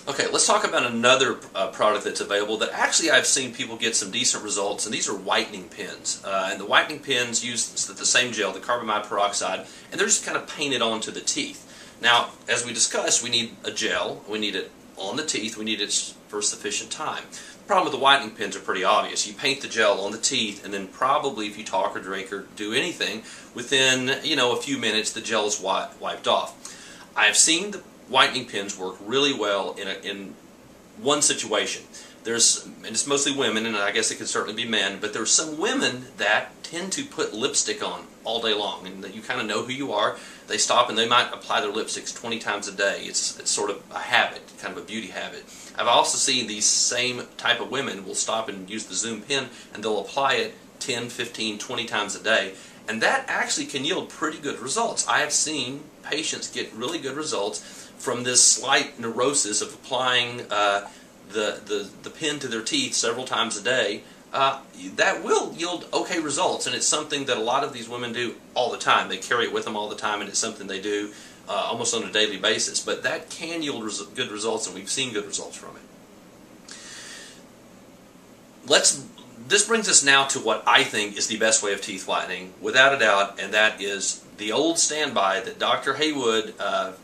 Okay, let's talk about another product that's available that actually I've seen people get some decent results, and these are whitening pens. And the whitening pens use the same gel, the carbamide peroxide, and they're just kind of painted onto the teeth. Now, as we discussed, we need a gel, we need it on the teeth, we need it for sufficient time. The problem with the whitening pens are pretty obvious. You paint the gel on the teeth, and then probably if you talk or drink or do anything, within a few minutes the gel is wiped off. I have seen the whitening pens work really well in one situation. And it's mostly women, and I guess it could certainly be men, but there are some women that tend to put lipstick on all day long, and you kind of know who you are. They stop and they might apply their lipsticks 20 times a day. It's sort of a habit, kind of a beauty habit. I've also seen these same type of women will stop and use the Zoom pen, and they'll apply it 10, 15, 20 times a day, and that actually can yield pretty good results. I have seen patients get really good results from this slight neurosis of applying the pen to their teeth several times a day. That will yield okay results, and it's something that a lot of these women do all the time. They carry it with them all the time, and it's something they do almost on a daily basis. But that can yield good results, and we've seen good results from it. This brings us now to what I think is the best way of teeth whitening, without a doubt, and that is the old standby that Dr. Haywood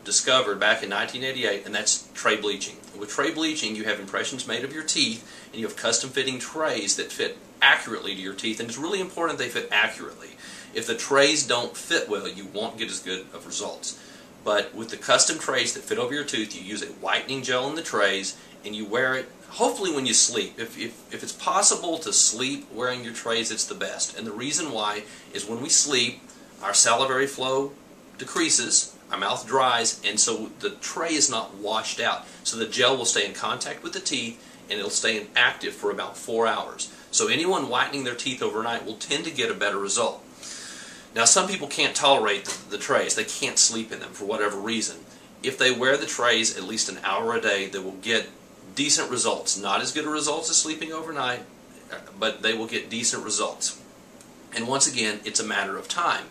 discovered back in 1988, and that's tray bleaching. With tray bleaching, you have impressions made of your teeth, and you have custom fitting trays that fit accurately to your teeth, and it's really important they fit accurately. If the trays don't fit well, you won't get as good of results. But with the custom trays that fit over your tooth, you use a whitening gel in the trays, and you wear it hopefully when you sleep. If it's possible to sleep wearing your trays, it's the best. And the reason why is when we sleep, our salivary flow decreases, our mouth dries, and so the tray is not washed out. So the gel will stay in contact with the teeth, and it'll stay inactive for about 4 hours. So anyone whitening their teeth overnight will tend to get a better result. Now, some people can't tolerate the trays. They can't sleep in them for whatever reason. If they wear the trays at least an hour a day, they will get decent results. Not as good a results as sleeping overnight, but they will get decent results. And once again, it's a matter of time.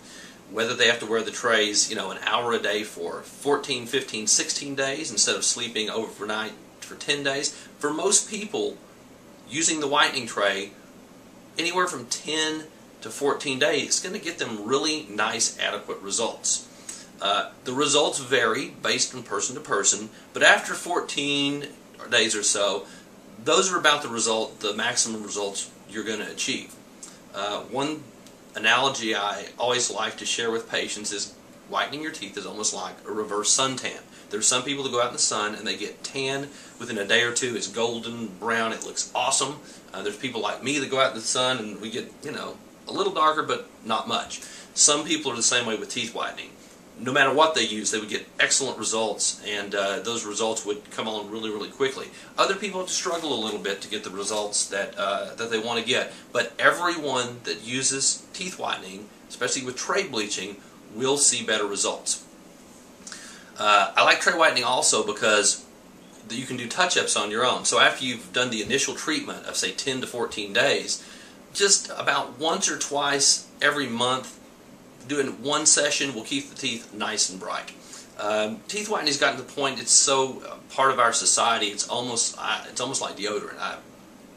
Whether they have to wear the trays, an hour a day for 14, 15, 16 days instead of sleeping overnight for 10 days. For most people, using the whitening tray, anywhere from 10 to 14 days, it's going to get them really nice, adequate results. The results vary based on person to person, but after 14 days or so, those are about the maximum results you're going to achieve. One analogy I always like to share with patients is whitening your teeth is almost like a reverse suntan. There's some people that go out in the sun and they get tan within a day or two. It's golden brown. It looks awesome. There's people like me that go out in the sun and we get, a little darker, but not much. Some people are the same way with teeth whitening. No matter what they use, they would get excellent results, and those results would come on really, really quickly. Other people have to struggle a little bit to get the results that they want to get, but everyone that uses teeth whitening, especially with tray bleaching, will see better results. I like tray whitening also because you can do touch-ups on your own. So after you've done the initial treatment of, say, 10 to 14 days, just about once or twice every month, doing one session will keep the teeth nice and bright. Teeth whitening has gotten to the point it's so part of our society. It's almost like deodorant.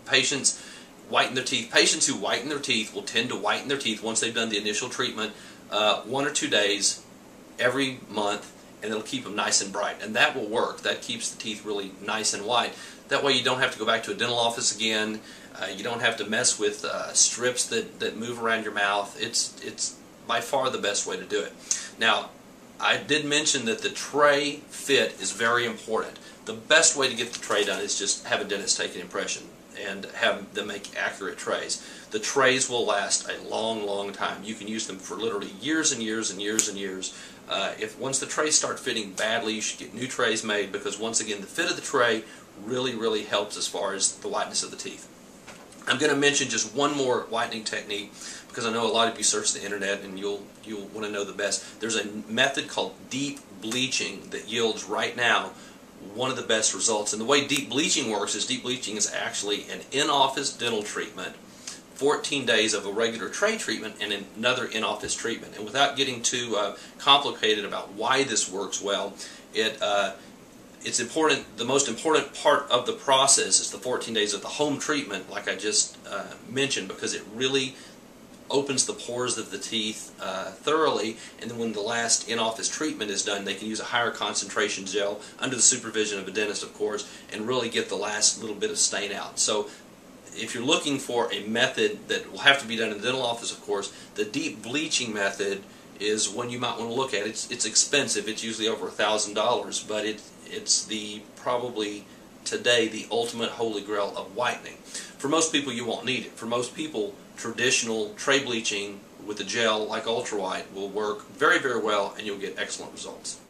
Patients whiten their teeth. Patients who whiten their teeth will tend to whiten their teeth once they've done the initial treatment 1 or 2 days every month, and it'll keep them nice and bright. And that will work. That keeps the teeth really nice and white. That way you don't have to go back to a dental office again. You don't have to mess with strips that move around your mouth. It's by far the best way to do it. Now, I did mention that the tray fit is very important. The best way to get the tray done is just have a dentist take an impression and have them make accurate trays. The trays will last a long, long time. You can use them for literally years and years and years and years. Once the trays start fitting badly, you should get new trays made, because once again, the fit of the tray really, really helps as far as the whiteness of the teeth. I'm going to mention just one more whitening technique, because I know a lot of you search the internet and you'll want to know the best. There's a method called deep bleaching that yields right now one of the best results. And the way deep bleaching works is deep bleaching is actually an in-office dental treatment, 14 days of a regular tray treatment, and another in-office treatment. And without getting too complicated about why this works well, it's important. The most important part of the process is the 14 days of the home treatment, like I just mentioned, because it really opens the pores of the teeth thoroughly, and then when the last in-office treatment is done, they can use a higher concentration gel under the supervision of a dentist, of course, and really get the last little bit of stain out. So if you're looking for a method that will have to be done in the dental office, of course, the deep bleaching method is one you might want to look at. It's expensive. It's usually over $1,000, but it's probably today the ultimate holy grail of whitening. For most people, you won't need it. For most people, traditional tray bleaching with a gel like Ultra White will work very, very well, and you'll get excellent results.